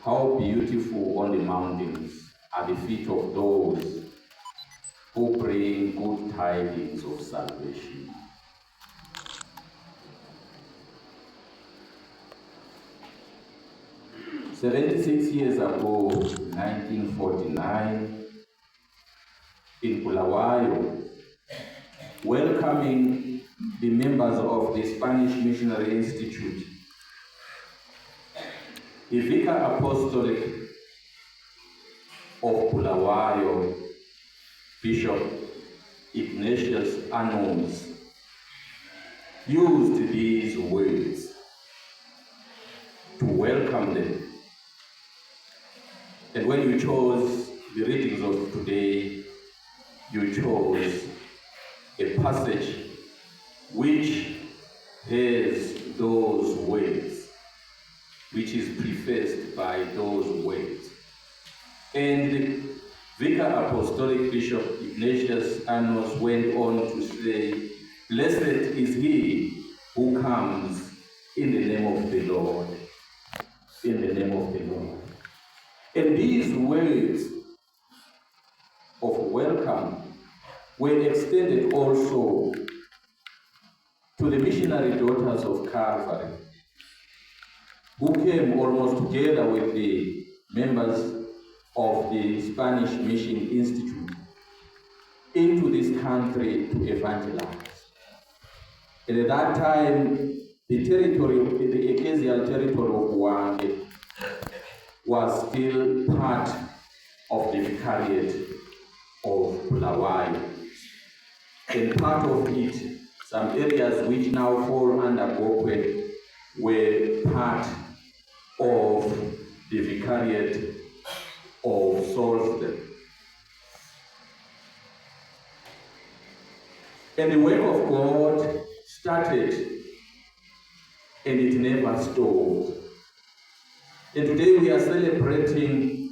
How beautiful on the mountains are the feet of those who bring good tidings of salvation. "76 years ago, 1949, in Bulawayo, welcoming the members of the Spanish Missionary Institute, the Vicar Apostolic of Bulawayo, Bishop Ignatius Annons, used these words to welcome them. And when you chose the readings of today, you chose a passage which has those words, which is prefaced by those words. And the Vicar Apostolic Bishop Ignatius Annons went on to say, "Blessed is he who comes in the name of the Lord." In the name of the Lord. And these words of welcome were extended also to the missionary daughters of Calvary, who came almost together with the members of the Spanish Mission Institute into this country to evangelize. And at that time, the ecclesial territory of Wange was still part of the vicariate of Bulawayo. And part of it, some areas which now fall under Gokwe, were part of the vicariate of Salisbury. And the work of God started, and it never stopped. And today we are celebrating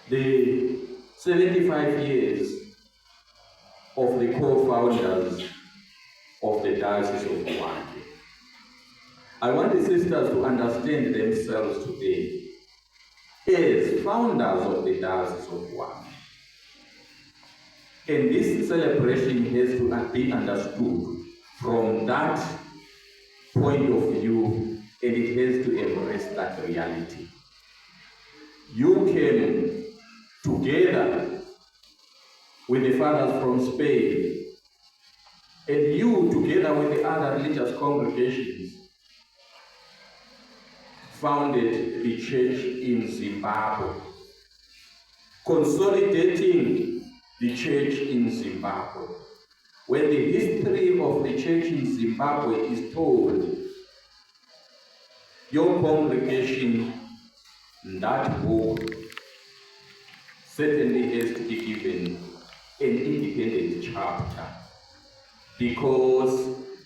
the 75 years of the co-founders of the Diocese of Wange. I want the sisters to understand themselves today as founders of the Diocese of Wange. And this celebration has to be understood from that point of view, and it has to embrace that reality. You came together with the fathers from Spain, and you, together with the other religious congregations, founded the church in Zimbabwe, consolidating the church in Zimbabwe. When the history of the church in Zimbabwe is told, your congregation, that book, certainly has to be given an independent chapter, because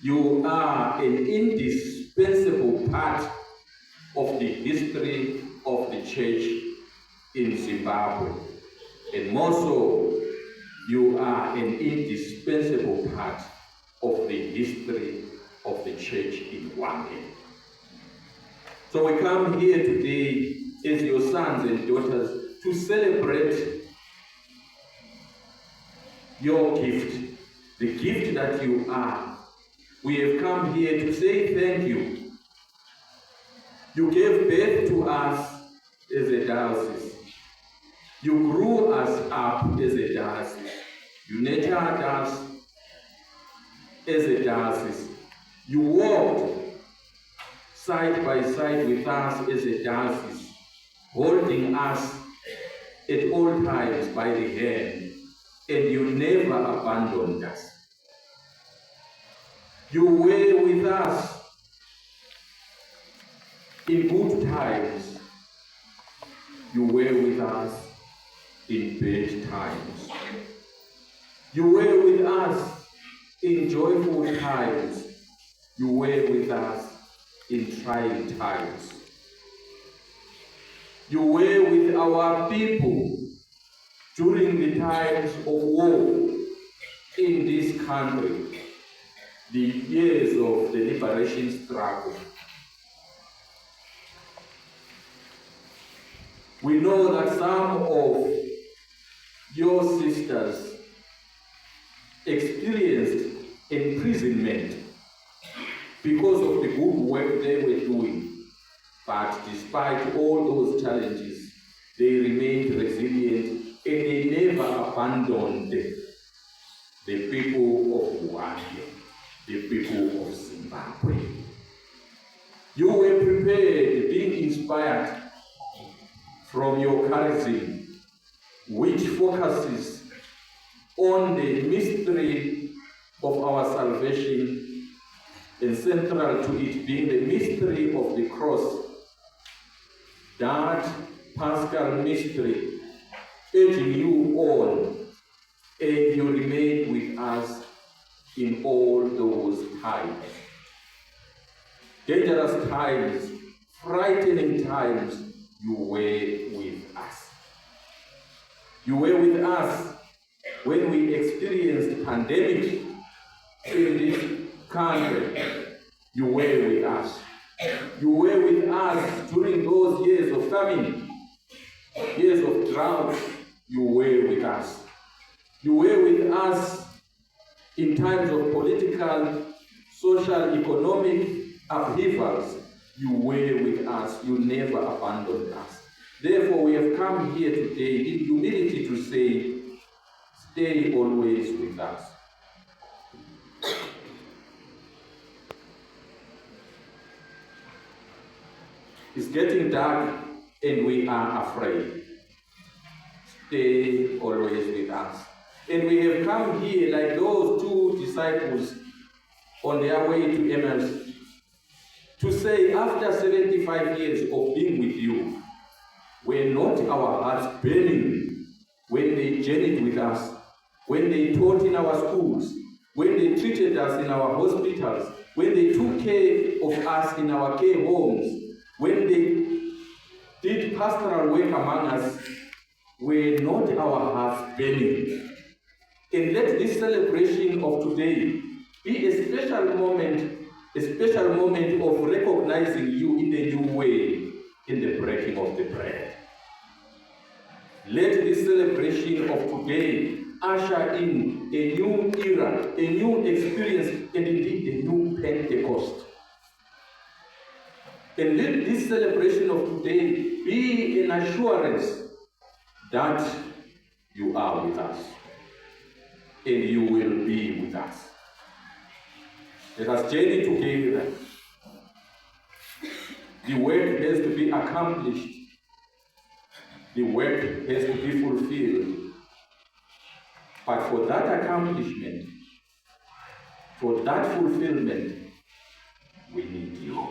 you are an indispensable part of the history of the church in Zimbabwe. And more so, you are an indispensable part of the history of the church in Wange. So we come here today as your sons and daughters to celebrate your gift, the gift that you are. We have come here to say thank you. You gave birth to us as a diocese. You grew us up as a diocese. You nurtured us as a diocese. You walked side by side with us as a diocese, holding us at all times by the hand, and you never abandoned us. You were with us in good times. You were with us in bad times. You were with us in joyful times. You were with us in trying times. You were with our people during the times of war in this country, the years of the liberation struggle. We know that some of your sisters experienced imprisonment because of the good work they were doing. But despite all those challenges, they remained resilient and they never abandoned the people of Rwanda, the people of Zimbabwe. You were prepared, being inspired from your charism, which focuses on the mystery of our salvation, and central to it being the mystery of the cross. That Paschal mystery, urging you on, and you remain with us in all those times. Dangerous times, frightening times, you were with us. You were with us when we experienced pandemic in this country. You were with us. You were with us during those years of famine, years of drought. You were with us. You were with us in times of political, social, economic upheavals. You were with us. You never abandoned us. Therefore, we have come here today in humility to say, stay always with us. It's getting dark and we are afraid. Stay always with us. And we have come here like those two disciples on their way to Emmaus to say, after 75 years of being with you, were not our hearts burning when they journeyed with us, when they taught in our schools, when they treated us in our hospitals, when they took care of us in our care homes, when they did pastoral work among us, were not our hearts burning? And let this celebration of today be a special moment of recognizing you in a new way in the breaking of the bread. Let this celebration of today usher in a new era, a new experience, and indeed a new Pentecost. And let this celebration of today be an assurance that you are with us and you will be with us. Let us journey together. The work has to be accomplished. The work has to be fulfilled. But for that accomplishment, for that fulfillment, we need you.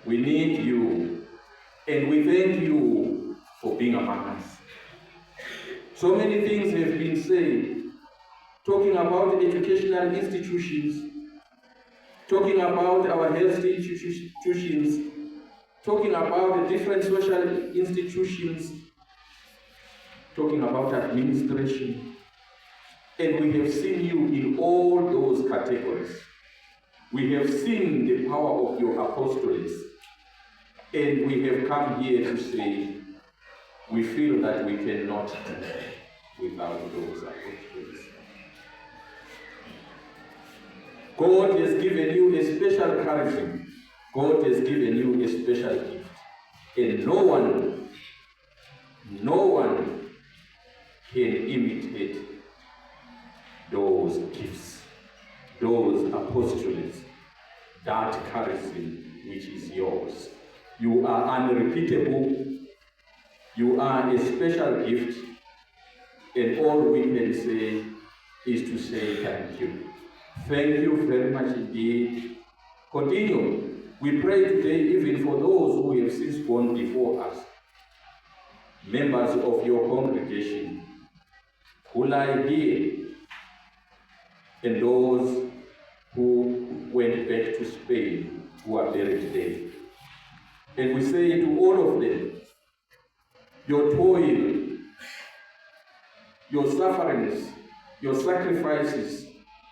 We need you. And we thank you for being among us. So many things have been said, talking about educational institutions, talking about our health institutions, talking about the different social institutions, talking about administration. And we have seen you in all those categories. We have seen the power of your apostolates. And we have come here to say, we feel that we cannot do without those apostolates. God has given you a special charism. God has given you a special gift. And no one can imitate those gifts, those apostolates, that charism which is yours. You are unrepeatable. You are a special gift. And all we can say is to say thank you. Thank you very much indeed. Continue. We pray today even for those who have since gone before us, members of your congregation who lie here, and those who went back to Spain, who are buried there. And we say to all of them, your toil, your sufferings, your sacrifices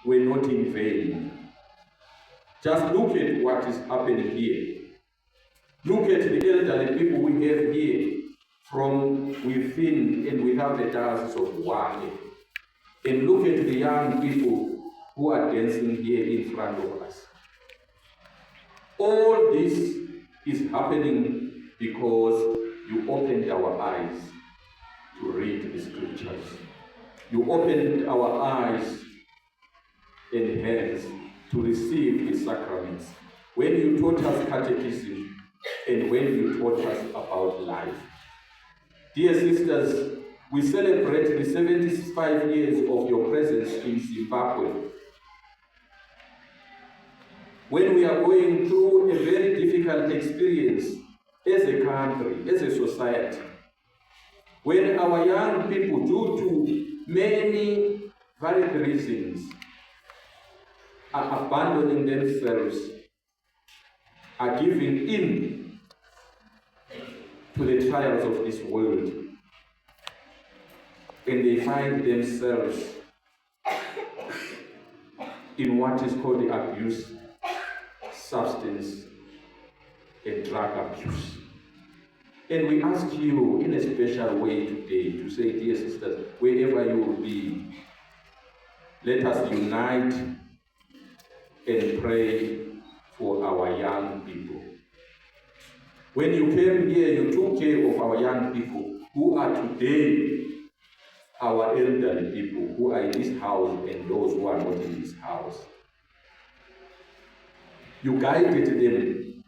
were not in vain. Just look at what is happening here. Look at the elderly people we have here from within and without the diocese of Wange. And look at the young people who are dancing here in front of us. All this is happening because you opened our eyes to read the scriptures. You opened our eyes and hands to receive the sacraments. When you taught us catechism and when you taught us about life. Dear sisters, we celebrate the 75 years of your presence in Zimbabwe. When we are going through a very difficult experience as a country, as a society, when our young people, due to many varied reasons, are abandoning themselves, are giving in to the trials of this world, and they find themselves in what is called the abuse, substance, and drug abuse. And we ask you in a special way today to say, dear sisters, wherever you will be, let us unite and pray for our young people. When you came here, you took care of our young people who are today our elderly people who are in this house and those who are not in this house. You guided them,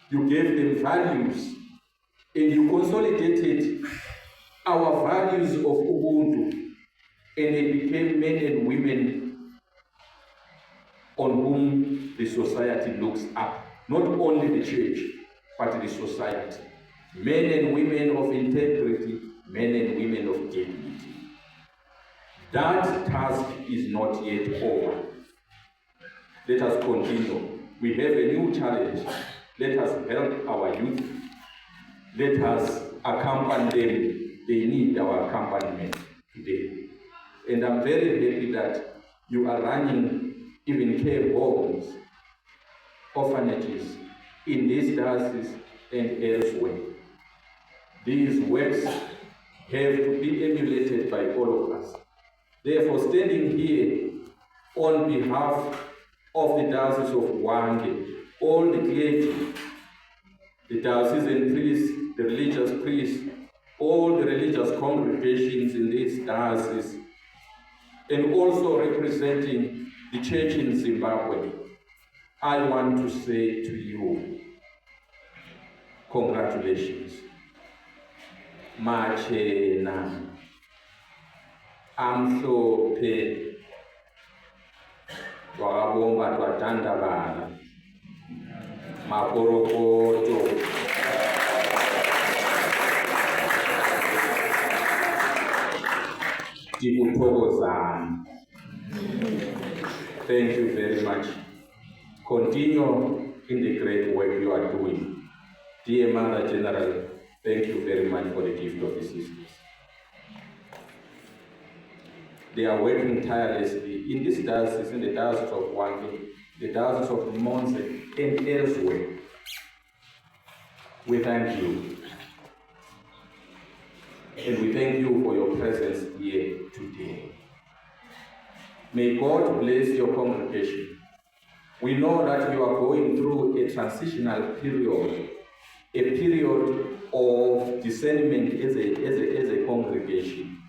you gave them values, and you consolidated our values of Ubuntu, and they became men and women on whom the society looks up. Not only the church, but the society. Men and women of integrity, men and women of dignity. That task is not yet over. Let us continue. We have a new challenge. Let us help our youth. Let us accompany them. They need our accompaniment today. And I'm very happy that you are running even care homes, orphanages, in this diocese and elsewhere. These works have to be emulated by all of us. Therefore, standing here on behalf of the Diocese of Wange, all the clergy, the diocesan priests, the religious priests, all the religious congregations in this diocese, and also representing the church in Zimbabwe, I want to say to you, congratulations. Machena, amhlophe, wakabomba twatandabala, makorokoto. Thank you very much. Continue in the great work you are doing. Dear Mother General, thank you very much for the gift of the sisters. They are working tirelessly in this diocese, in the diocese of Wange, the diocese of Monse, and elsewhere. We thank you. And we thank you for your presence here today. May God bless your congregation. We know that you are going through a transitional period, a period of discernment as a congregation.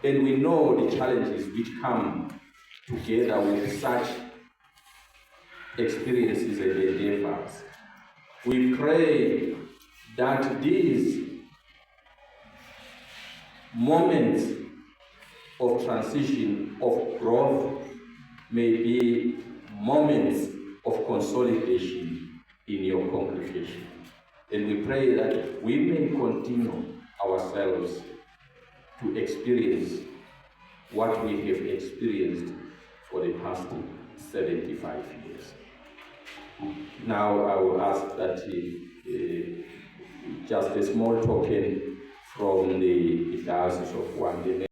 And we know the challenges which come together with such experiences and endeavors. We pray that these moments of transition, of growth, may be moments of consolidation in your congregation. And we pray that we may continue ourselves to experience what we have experienced for the past 75 years. Now I will ask that just a small token from the Diocese of Wange.